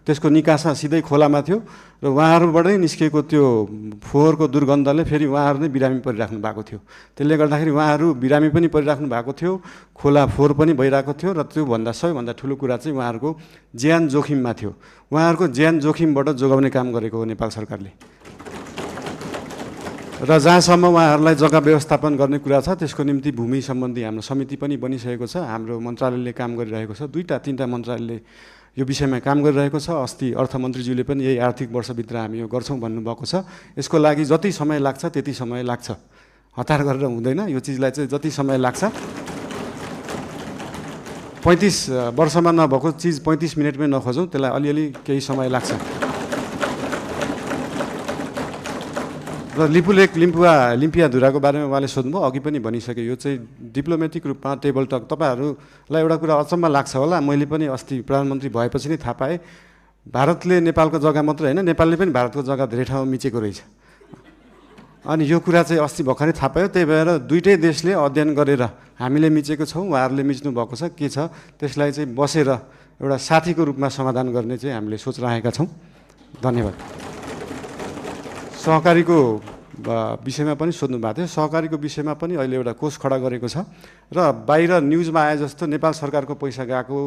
त्यसको निकासा सिधै खोलामा थियो र उहाँहरूबाटै निस्केको त्यो फोहोरको दुर्गन्धले फेरि उहाँहरू नै बिरामी परिराख्नु भएको थियो। त्यसले गर्दाखेरि उहाँहरू बिरामी पनि परिराख्नु भएको थियो, खोला फोहोर पनि भइरहेको थियो र त्योभन्दा सबैभन्दा ठुलो कुरा चाहिँ उहाँहरूको ज्यान जोखिममा थियो। उहाँहरूको ज्यान जोखिमबाट जोगाउने काम गरेको हो नेपाल सरकारले। र जहाँसम्म उहाँहरूलाई जग्गा व्यवस्थापन गर्ने कुरा छ त्यसको निम्ति भूमि सम्बन्धी हाम्रो समिति पनि बनिसकेको छ। हाम्रो मन्त्रालयले काम गरिरहेको छ, 2-3 मन्त्रालयले यो विषयमा काम गरिरहेको छ। अस्ति अर्थमन्त्रीज्यूले पनि यही आर्थिक वर्षभित्र हामी यो गर्छौँ भन्नुभएको छ। यसको लागि जति समय लाग्छ त्यति समय लाग्छ, हतार गरेर हुँदैन। यो चिजलाई चाहिँ जति समय लाग्छ, 35 वर्षमा नभएको चिज 35 मिनटमै नखोजौँ, त्यसलाई अलिअलि केही समय लाग्छ। र लिपुलेक लिम्पियाधुराको बारेमा उहाँले सोध्नुभयो, अघि पनि भनिसकेँ। यो चाहिँ डिप्लोमेटिक रूपमा टेबल टक। तपाईँहरूलाई एउटा कुरा अचम्म लाग्छ होला, मैले पनि अस्ति प्रधानमन्त्री भएपछि नै थाहा पाएँ, भारतले नेपालको जग्गा मात्र होइन, नेपालले पनि भारतको जग्गा धेरै ठाउँमा मिचेको रहेछ। अनि यो कुरा चाहिँ अस्ति भर्खरै थाहा पायो। त्यही भएर दुईटै देशले अध्ययन गरेर हामीले मिचेको छौँ, उहाँहरूले मिच्नु भएको छ, के छ त्यसलाई चाहिँ बसेर एउटा साथीको रूपमा समाधान गर्ने चाहिँ हामीले सोच राखेका छौँ। धन्यवाद। सहकारीको विषयमा पनि सोध्नु भएको थियो। सहकारीको विषयमा पनि अहिले एउटा कोष खडा गरेको छ र बाहिर न्युजमा आए जस्तो नेपाल सरकारको पैसा गएको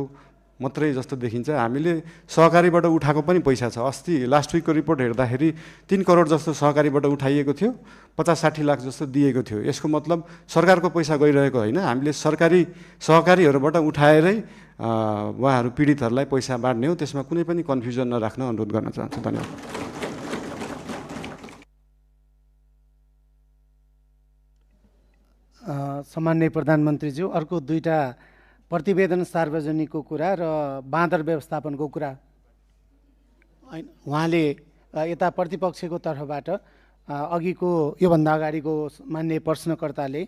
मात्रै जस्तो देखिन्छ। हामीले सहकारीबाट उठाएको पनि पैसा छ। अस्ति लास्ट विकको रिपोर्ट हेर्दाखेरि 3 करोड जस्तो सहकारीबाट उठाइएको थियो, 50-60 लाख जस्तो दिएको थियो। यसको मतलब सरकारको पैसा गइरहेको होइन, हामीले सहकारीहरूबाट उठाएरै उहाँहरू पीडितहरूलाई पैसा बाँड्ने हो। त्यसमा कुनै पनि कन्फ्युजन नराख्न अनुरोध गर्न चाहन्छु। धन्यवाद। सामान्य प्रधानमन्त्रीज्यू, अर्को 2टा प्रतिवेदन सार्वजनिकको कुरा र बाँदर व्यवस्थापनको कुरा। उहाँले यता प्रतिपक्षको तर्फबाट अघिको योभन्दा अगाडिको मान्य प्रश्नकर्ताले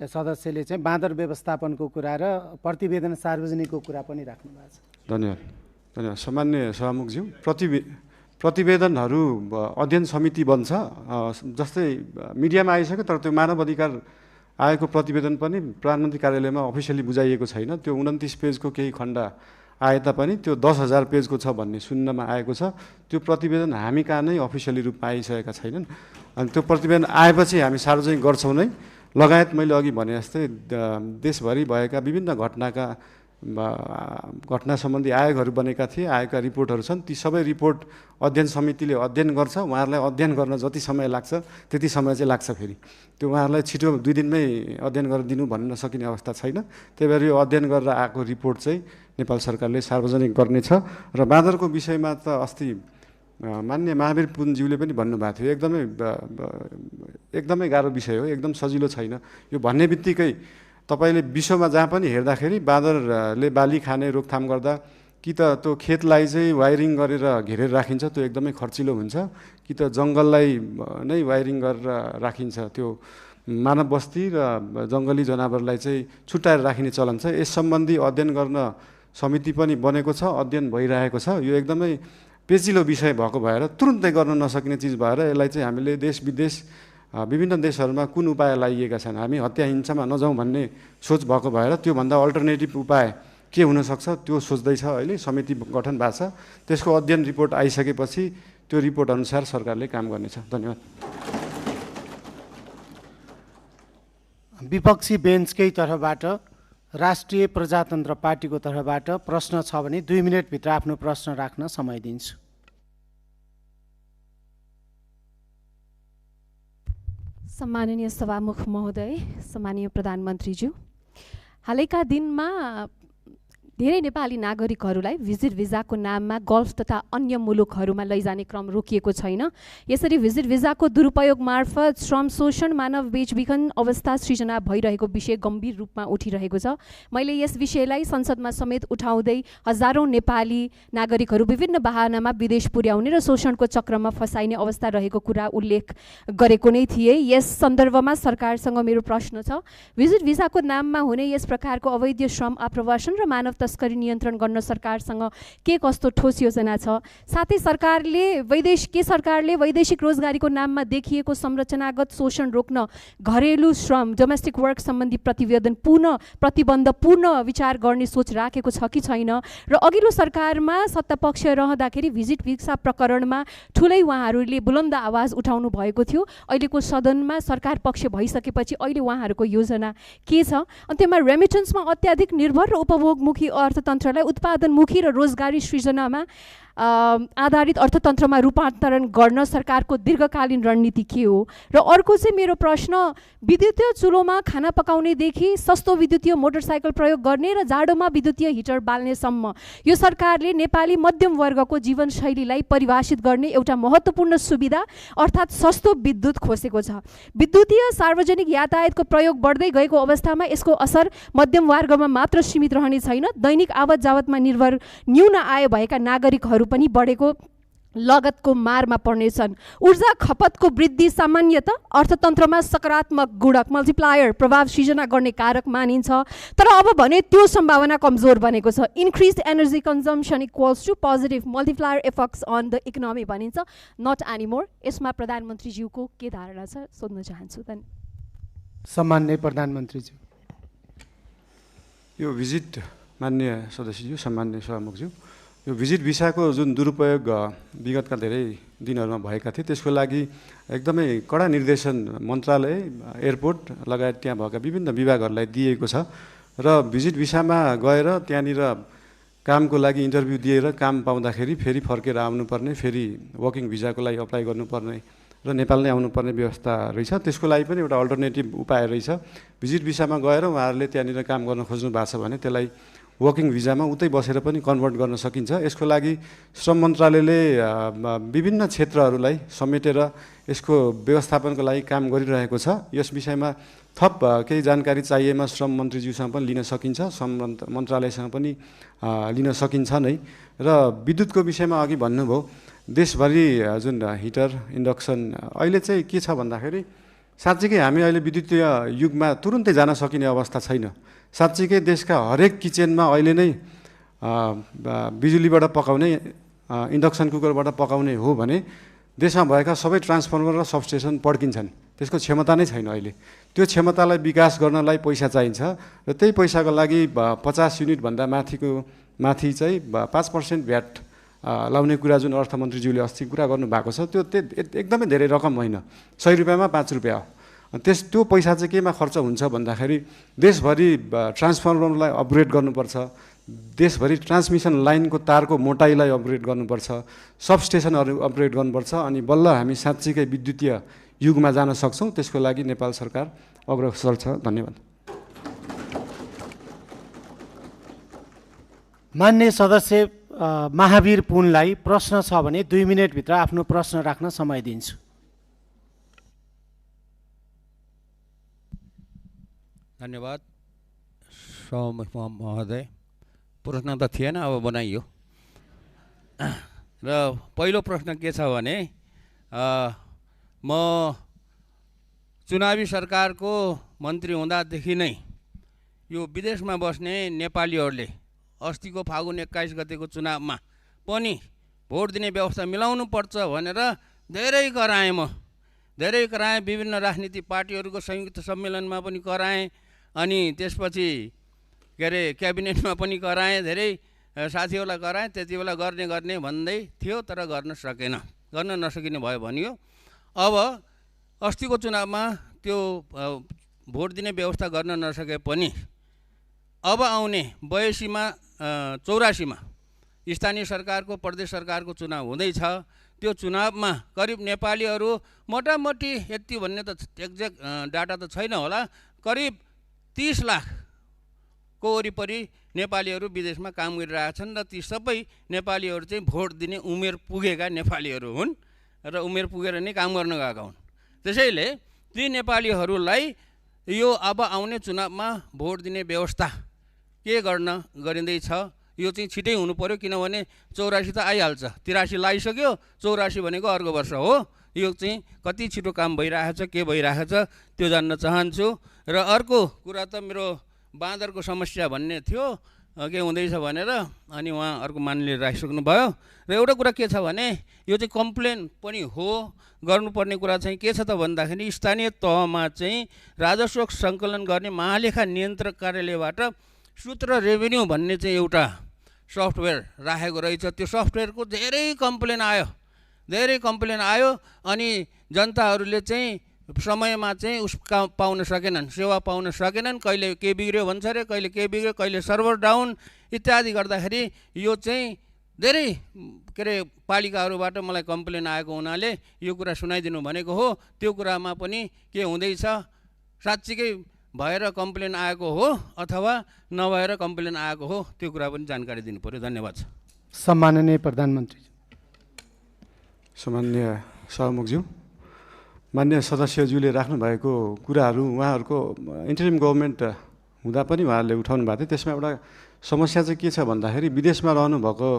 सदस्यले चाहिँ बाँदर व्यवस्थापनको कुरा र प्रतिवेदन सार्वजनिकको कुरा पनि राख्नु भएको छ। धन्यवाद। सामान्य सभामुखज्यू, प्रतिवेदनहरू अध्ययन समिति बन्छ। जस्तै मिडियामा आइसक्यो, तर त्यो मानव अधिकार आएको प्रतिवेदन पनि प्रधानमन्त्री कार्यालयमा अफिसियली बुझाइएको छैन। त्यो 29 पेजको केही खण्ड आए तापनि त्यो 10,000 पेजको छ भन्ने सुन्नमा आएको छ। त्यो प्रतिवेदन हामी कहाँ नै अफिसियली रूपमा आइसकेका छैनन्। अनि त्यो प्रतिवेदन आएपछि हामी सार्वजनिक गर्छौँ नै। लगायत मैले अघि भने जस्तै देशभरि भएका विभिन्न घटना सम्बन्धी आयोगहरू बनेका थिए, आएका रिपोर्टहरू छन्। ती सबै रिपोर्ट अध्ययन समितिले अध्ययन गर्छ। उहाँहरूलाई अध्ययन गर्न जति समय लाग्छ त्यति समय चाहिँ लाग्छ। फेरि त्यो उहाँहरूलाई छिटो 2 दिनमै अध्ययन गरेर दिनु भन्न सकिने अवस्था छैन। त्यही भएर यो अध्ययन गरेर आएको रिपोर्ट चाहिँ नेपाल सरकारले सार्वजनिक गर्नेछ। र बाँदरको विषयमा त अस्ति मान्य महावीर पुनज्यूले पनि भन्नुभएको थियो, एकदमै गाह्रो विषय हो, एकदम सजिलो छैन। यो भन्ने बित्तिकै तपाईँले विश्वमा जहाँ पनि हेर्दाखेरि बाँदरले बाली खाने रोकथाम गर्दा कि त त्यो खेतलाई चाहिँ वायरिङ गरेर घेरेर राखिन्छ, त्यो एकदमै खर्चिलो हुन्छ, कि त जङ्गललाई नै वायरिङ गरेर राखिन्छ। त्यो मानव बस्ती र जङ्गली जनावरलाई चाहिँ छुट्याएर राखिने चलन छ। यस सम्बन्धी अध्ययन गर्न समिति पनि बनेको छ, अध्ययन भइरहेको छ। यो एकदमै पेचिलो विषय भएको भएर तुरुन्तै गर्न नसकिने चिज भएर यसलाई चाहिँ हामीले देश विदेश विभिन्न देशहरूमा कुन उपाय लाइएका छन्, हामी हत्या हिंसामा नजाउँ भन्ने सोच भएको भएर त्योभन्दा अल्टरनेटिभ उपाय के हुनसक्छ त्यो सोच्दैछ। अहिले समिति गठन भएको छ। त्यसको अध्ययन रिपोर्ट आइसकेपछि त्यो रिपोर्ट अनुसार सरकारले काम गर्नेछ। धन्यवाद। विपक्षी बेन्चकै तर्फबाट राष्ट्रिय प्रजातन्त्र पार्टीको तर्फबाट प्रश्न छ भने 2 मिनटभित्र आफ्नो प्रश्न राख्न समय दिन्छु। सम्माननीय सभामुख महोदय, सम्माननीय प्रधानमन्त्रीज्यू, हालैका दिनमा धेरै नेपाली नागरिकहरूलाई भिजिट भिजाको नाममा गल्फ तथा अन्य मुलुकहरूमा लैजाने क्रम रोकिएको छैन। यसरी भिजिट भिजाको दुरुपयोग मार्फत श्रम शोषण, मानव बेचबिखन अवस्था सृजना भइरहेको विषय गम्भीर रूपमा उठिरहेको छ। मैले यस विषयलाई संसदमा समेत उठाउँदै हजारौँ नेपाली नागरिकहरू विभिन्न बहानामा विदेश पुर्याउने र शोषणको चक्रमा फसाइने अवस्था रहेको कुरा उल्लेख गरेको नै थिए। यस सन्दर्भमा सरकारसँग मेरो प्रश्न छ, भिजिट भिजाको नाममा हुने यस प्रकारको अवैध श्रम आप्रवासन र मानव तस्करी नियन्त्रण गर्न सरकारसँग के कस्तो ठोस योजना छ? साथै सरकारले वैदेशिक रोजगारीको नाममा देखिएको संरचनागत शोषण रोक्न घरेलु श्रम डोमेस्टिक वर्क सम्बन्धी प्रतिबन्ध पूर्ण विचार गर्ने सोच राखेको छ कि छैन? र अघिल्लो सरकारमा सत्तापक्ष रहँदाखेरि भिजिट भिसा प्रकरणमा ठुलै उहाँहरूले बुलन्द आवाज उठाउनु भएको थियो। अहिलेको सदनमा सरकार पक्ष भइसकेपछि अहिले उहाँहरूको योजना के छ? अनि त्यसमा रेमिटेन्समा अत्याधिक निर्भर र उपभोगमुखी अर्थतन्त्रलाई उत्पादनमुखी र रोजगारी सृजनामा आधारित अर्थतन्त्रमा रूपान्तरण गर्न सरकारको दीर्घकालीन रणनीति के हो? र अर्को चाहिँ मेरो प्रश्न, विद्युतीय चुलोमा खाना पकाउनेदेखि सस्तो विद्युतीय मोटरसाइकल प्रयोग गर्ने र जाडोमा विद्युतीय हिटर बाल्नेसम्म यो सरकारले नेपाली मध्यम वर्गको जीवनशैलीलाई परिभाषित गर्ने एउटा महत्त्वपूर्ण सुविधा अर्थात् सस्तो विद्युत खोसेको छ। विद्युतीय सार्वजनिक यातायातको प्रयोग बढ्दै गएको अवस्थामा यसको असर मध्यम वर्गमा मात्र सीमित रहने छैन, दैनिक आवत जावतमा निर्भर न्यून आय भएका नागरिकहरू पनि बढेको लगतको मारमा पर्नेछन्। ऊर्जा खपतको वृद्धि सामान्यत अर्थतन्त्रमा सकारात्मक गुणक मल्टिप्लायर प्रभाव सिर्जना गर्ने कारक मानिन्छ, तर अब भने त्यो सम्भावना कमजोर बनेको छ। Increase energy consumption equals to positive multiplier effects on the economy भनिन्छ, नट एनिमोर। यसमा प्रधानमन्त्रीज्यूको के धारणा छ सोध्न चाहन्छु। सम्माननीय प्रधानमन्त्रीज्यू। यो भिजिट माननीय सदस्यज्यू, सम्माननीय सभामुखज्यू, यो भिजिट भिसाको जुन दुरुपयोग विगतका धेरै दिनहरूमा भएका थिए त्यसको लागि एकदमै कडा निर्देशन मन्त्रालय, एयरपोर्ट लगायत त्यहाँ भएका विभिन्न विभागहरूलाई दिएको छ र भिजिट भिसामा गएर त्यहाँनिर कामको लागि इन्टरभ्यू दिएर काम पाउँदाखेरि फेरि फर्केर आउनुपर्ने, फेरि वर्किङ भिजाको लागि अप्लाई गर्नुपर्ने र नेपाल नै आउनुपर्ने व्यवस्था रहेछ। त्यसको लागि पनि एउटा अल्टरनेटिभ उपाय रहेछ। भिजिट भिसामा गएर उहाँहरूले त्यहाँनिर काम गर्न खोज्नु भएको छ भने त्यसलाई वर्किङ भिजामा उतै बसेर पनि कन्भर्ट गर्न सकिन्छ। यसको लागि श्रम मन्त्रालयले विभिन्न क्षेत्रहरूलाई समेटेर यसको व्यवस्थापनको लागि काम गरिरहेको छ। यस विषयमा थप केही जानकारी चाहिएमा श्रम मन्त्रीज्यूसँग पनि लिन सकिन्छ, श्रम मन्त्रालयसँग पनि लिन सकिन्छ नै। र विद्युतको विषयमा अघि भन्नुभयो, देशभरि जुन हिटर इन्डक्सन अहिले चाहिँ के छ भन्दाखेरि साँच्चीकै हामी अहिले विद्युतीय युगमा तुरुन्तै जान सकिने अवस्था छैन। साँच्चीकै देशका हरेक किचनमा अहिले नै बिजुलीबाट पकाउने, इन्डक्सन कुकरबाट पकाउने हो भने देशमा भएका सबै ट्रान्सफर्मर र सबस्टेसन पड्किन्छन्। त्यसको क्षमता नै छैन अहिले। त्यो क्षमतालाई विकास गर्नलाई पैसा चाहिन्छ र त्यही पैसाको लागि 50 युनिटभन्दा माथि चाहिँ 5% भ्याट लाउने कुरा जुन अर्थमन्त्रीज्यूले अस्ति कुरा गर्नुभएको छ त्यो एकदमै धेरै रकम होइन, 100 रुपियाँमा 5 रुपियाँ हो। त्यो पैसा चाहिँ केमा खर्च हुन्छ भन्दाखेरि देशभरि ट्रान्सफर्मरलाई अपग्रेड गर्नुपर्छ, देशभरि ट्रान्समिसन लाइनको तारको मोटाइलाई अपग्रेड गर्नुपर्छ, सबस्टेसनहरू अपग्रेड गर्नुपर्छ, अनि बल्ल हामी साँच्चीकै विद्युतीय युगमा जान सक्छौँ। त्यसको लागि नेपाल सरकार अग्रसर छ। धन्यवाद। मान्य सदस्य महावीर पुनलाई प्रश्न छ भने 2 मिनटभित्र आफ्नो प्रश्न राख्न समय दिन्छु। धन्यवाद सभामुख महोदय। प्रश्न त थिएन, अब बनाइयो। र पहिलो प्रश्न के छ भने म चुनावी सरकारको मन्त्री हुँदादेखि नै यो विदेशमा बस्ने नेपालीहरूले अस्तिको फागुन 21 गतेको चुनावमा पनि भोट दिने व्यवस्था मिलाउनु पर्छ भनेर धेरै कराएँ। विभिन्न राजनीतिक पार्टीहरूको संयुक्त सम्मेलनमा पनि कराएँ, अनि त्यसपछि क्याबिनेटमा पनि कराएँ, धेरै साथीहरूलाई कराएँ। त्यति बेला गर्ने भन्दै थियो, तर गर्न नसकिने भयो भनियो। अब अस्तिको चुनावमा त्यो भोट दिने व्यवस्था गर्न नसके पनि अब आउने 84मा स्थानीय सरकारको, प्रदेश सरकारको चुनाव हुँदैछ। त्यो चुनावमा करिब नेपालीहरू मोटामोटी यति भन्ने त एक्ज्याक्ट डाटा त छैन होला, करिब 30 लाखको वरिपरि नेपालीहरू विदेशमा काम गरिरहेछन् र ती सबै नेपालीहरू चाहिँ भोट दिने उमेर पुगेका नेपालीहरू हुन् र उमेर पुगेर नै काम गर्न गएका हुन्। त्यसैले ती नेपालीहरूलाई यो अब आउने चुनावमा भोट दिने व्यवस्था के गरिँदैछ यो चाहिँ छिटै हुनु पर्यो, किनभने 84 त आइहाल्छ, 83 लागिसक्यो, 84 भनेको अर्को वर्ष हो। यो चाहिँ कति छिटो काम भइरहेछ, के भइरहेछ त्यो जान्न चाहन्छु। र अर्को कुरा त मेरो बाँदरको समस्या भन्ने थियो। के हुँदैछ भनेर अनि उहाँहरूको मान्यले राखिसक्नुभयो। र एउटा कुरा के छ भने यो चाहिँ कम्प्लेन पनि हो। गर्नुपर्ने कुरा चाहिँ के छ त भन्दाखेरि स्थानीय तहमा चाहिँ राजस्व सङ्कलन गर्ने महालेखा नियन्त्रक कार्यालयबाट सूत्र रेभेन्यू भन्ने चाहिँ एउटा सफ्टवेयर राखेको रहेछ। त्यो सफ्टवेयरको धेरै कम्प्लेन आयो अनि जनताहरूले चाहिँ समयमा चाहिँ पाउन सकेनन्, सेवा पाउन सकेनन्। कहिले के बिग्रियो भन्छ अरे, कहिले के बिग्रियो, कहिले सर्भर डाउन इत्यादि गर्दाखेरि यो चाहिँ धेरै के अरे पालिकाहरूबाट मलाई कम्प्लेन आएको हुनाले यो कुरा सुनाइदिनु भनेको हो। त्यो कुरामा पनि के हुँदैछ, साँच्चीकै भएर कम्प्लेन आएको हो अथवा नभएर कम्प्लेन आएको हो, त्यो कुरा पनि जानकारी दिनु पर्यो। धन्यवाद। सम्माननीय प्रधानमन्त्री। सामान्य सभामुखज्यू, मान्य सदस्यज्यूले राख्नुभएको कुराहरू उहाँहरूको इन्टरिम गभर्मेन्ट हुँदा पनि उहाँहरूले उठाउनु भएको थियो। त्यसमा एउटा समस्या चाहिँ के छ भन्दाखेरि विदेशमा रहनुभएको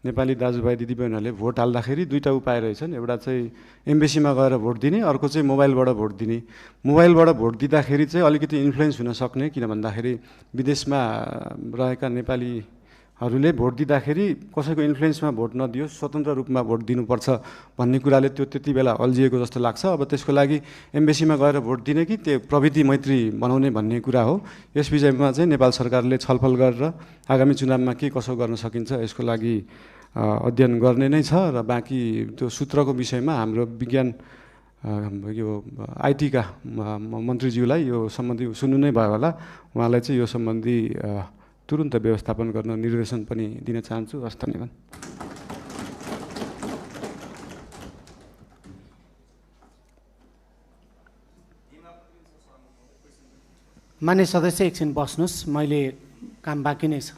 नेपाली दाजुभाइ दिदीबहिनीहरूले भोट हाल्दाखेरि दुईवटा उपाय रहेछन्। एउटा चाहिँ एम्बेसीमा गएर भोट दिने, अर्को चाहिँ मोबाइलबाट भोट दिने। मोबाइलबाट भोट दिँदाखेरि चाहिँ अलिकति इन्फ्लुएन्स हुन सक्ने, किन भन्दाखेरि विदेशमा रहेका नेपालीहरूले भोट दिँदाखेरि कसैको इन्फ्लुएन्समा भोट नदियोस्, स्वतन्त्र रूपमा भोट दिनुपर्छ भन्ने कुराले त्यो त्यति बेला अल्झिएको जस्तो लाग्छ। अब त्यसको लागि एम्बेसीमा गएर भोट दिने कि त्यो प्रविधि मैत्री बनाउने भन्ने कुरा हो। यस विषयमा चाहिँ नेपाल सरकारले छलफल गरेर आगामी चुनावमा के कसो गर्न सकिन्छ यसको लागि अध्ययन गर्ने नै छ। र बाँकी त्यो सूत्रको विषयमा हाम्रो विज्ञान यो आइटीका मन्त्रीज्यूलाई यो सम्बन्धी सुन्नु नै भयो होला। उहाँलाई चाहिँ यो सम्बन्धी तुरुन्त व्यवस्थापन गर्न निर्देशन पनि दिन चाहन्छु। हस्, धन्यवाद। मान्य सदस्य एकछिन बस्नुहोस्, मैले काम बाँकी नै छ।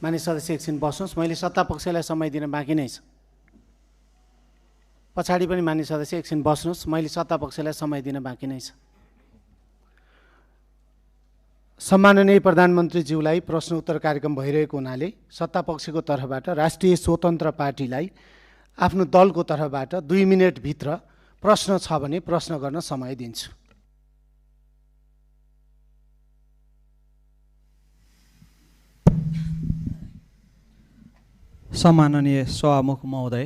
मान्य सदस्य एकछिन बस्नुहोस्, मैले सत्तापक्षलाई समय दिन बाँकी नै छ। पछाडि पनि मान्य सदस्य एकछिन बस्नुहोस्, मैले सत्तापक्षलाई समय दिन बाँकी नै छ। सम्माननीय प्रधानमन्त्रीज्यूलाई प्रश्न उत्तर कार्यक्रम भइरहेको हुनाले सत्तापक्षको तर्फबाट राष्ट्रिय स्वतन्त्र पार्टीलाई आफ्नो दलको तर्फबाट 2 मिनेटभित्र प्रश्न छ भने प्रश्न गर्न समय दिन्छु। सम्माननीय सभामुख महोदय,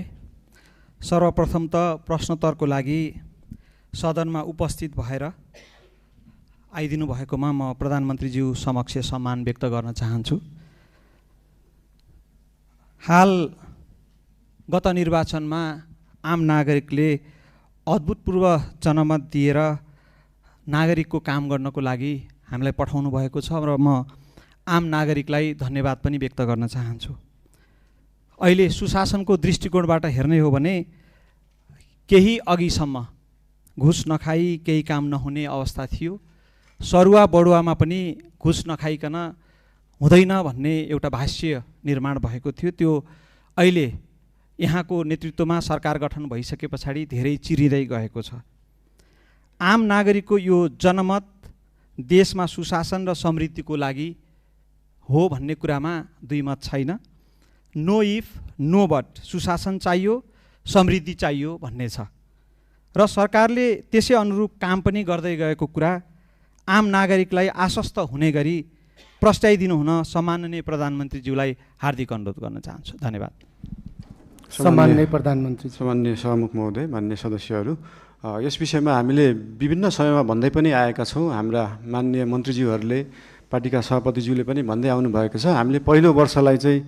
सर्वप्रथम त प्रश्नोत्तरको लागि सदनमा उपस्थित भएर आइदिनु भएकोमा म प्रधानमन्त्रीज्यू समक्ष सम्मान व्यक्त गर्न चाहन्छु। हाल गत निर्वाचनमा आम नागरिकले अभूतपूर्व जनमत दिएर नागरिकको काम गर्नको लागि हामीलाई पठाउनु भएको छ र म आम नागरिकलाई धन्यवाद पनि व्यक्त गर्न चाहन्छु। अहिले सुशासनको दृष्टिकोणबाट हेर्ने हो भने केही अघिसम्म घुस नखाई केही काम नहुने अवस्था थियो। सरुवा बडुवामा पनि घुस नखाइकन हुँदैन भन्ने एउटा भाष्य निर्माण भएको थियो। त्यो अहिले यहाँको नेतृत्वमा सरकार गठन भइसके पछाडि धेरै चिरिँदै गएको छ। आम नागरिकको यो जनमत देशमा सुशासन र समृद्धिको लागि हो भन्ने कुरामा दुई मत छैन। नो इफ नो बट, सुशासन चाहियो, समृद्धि चाहियो भन्ने छ र सरकारले त्यसै अनुरूप काम पनि गर्दै गएको कुरा आम नागरिकलाई आश्वस्त हुने गरी प्रस्ताइदिनु हुन सम्माननीय प्रधानमन्त्रीज्यूलाई हार्दिक अनुरोध गर्न चाहन्छु। धन्यवाद। सम्माननीय प्रधानमन्त्री। सम्माननीय सभामुख महोदय, मान्य सदस्यहरू, यस विषयमा हामीले विभिन्न समयमा भन्दै पनि आएका छौँ। हाम्रा माननीय मन्त्रीज्यूहरूले, पार्टीका सभापतिज्यूले पनि भन्दै आउनुभएको छ। हामीले पहिलो वर्षलाई चाहिँ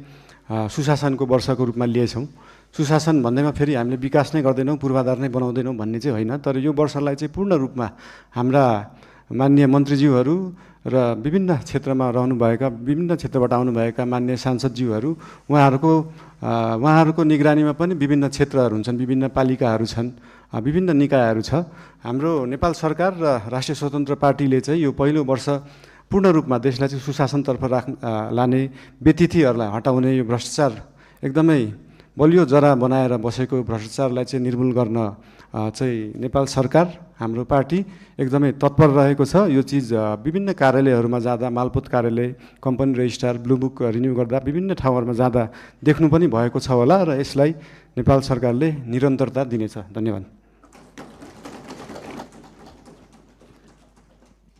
सुशासनको वर्षको रूपमा लिएछौँ। सुशासन भन्दैमा फेरि हामीले विकास नै गर्दैनौँ, पूर्वाधार नै बनाउँदैनौँ भन्ने चाहिँ होइन। तर यो वर्षलाई चाहिँ पूर्ण रूपमा हाम्रा माननीय मन्त्रीज्यूहरू र विभिन्न क्षेत्रमा रहनुभएका, विभिन्न क्षेत्रबाट आउनुभएका माननीय सांसदज्यूहरू, उहाँहरूको निगरानीमा पनि विभिन्न क्षेत्रहरू हुन्छन्, विभिन्न पालिकाहरू छन्, विभिन्न निकायहरू छ। हाम्रो नेपाल सरकार र राष्ट्रिय स्वतन्त्र पार्टीले चाहिँ यो पहिलो वर्ष पूर्ण रूपमा देशलाई चाहिँ सुशासनतर्फ लाने, व्यतिथिहरूलाई हटाउने, यो भ्रष्टाचार एकदमै बलियो जरा बनाएर बसेको भ्रष्टाचारलाई चाहिँ निर्मूल गर्न चाहिँ नेपाल सरकार, हाम्रो पार्टी एकदमै तत्पर रहेको छ। यो चिज विभिन्न कार्यालयहरूमा जाँदा, मालपोत कार्यालय, company registrar, blue book renew गर्दा विभिन्न ठाउँहरूमा जाँदा देख्नु पनि भएको छ होला र यसलाई नेपाल सरकारले निरन्तरता दिनेछ। धन्यवाद।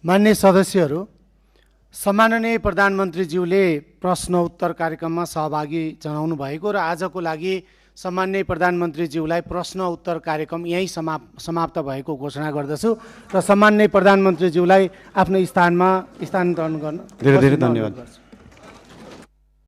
मान्य सदस्यहरू, सम्माननीय प्रधानमन्त्रीज्यूले प्रश्न उत्तर कार्यक्रममा सहभागी जनाउनु भएको र आजको लागि सम्माननीय प्रधानमन्त्रीज्यूलाई प्रश्न उत्तर कार्यक्रम यहीँ समाप्त भएको घोषणा गर्दछु र सम्माननीय प्रधानमन्त्रीज्यूलाई आफ्नो स्थानमा स्थानान्तरण गर्न धेरै धेरै धन्यवाद।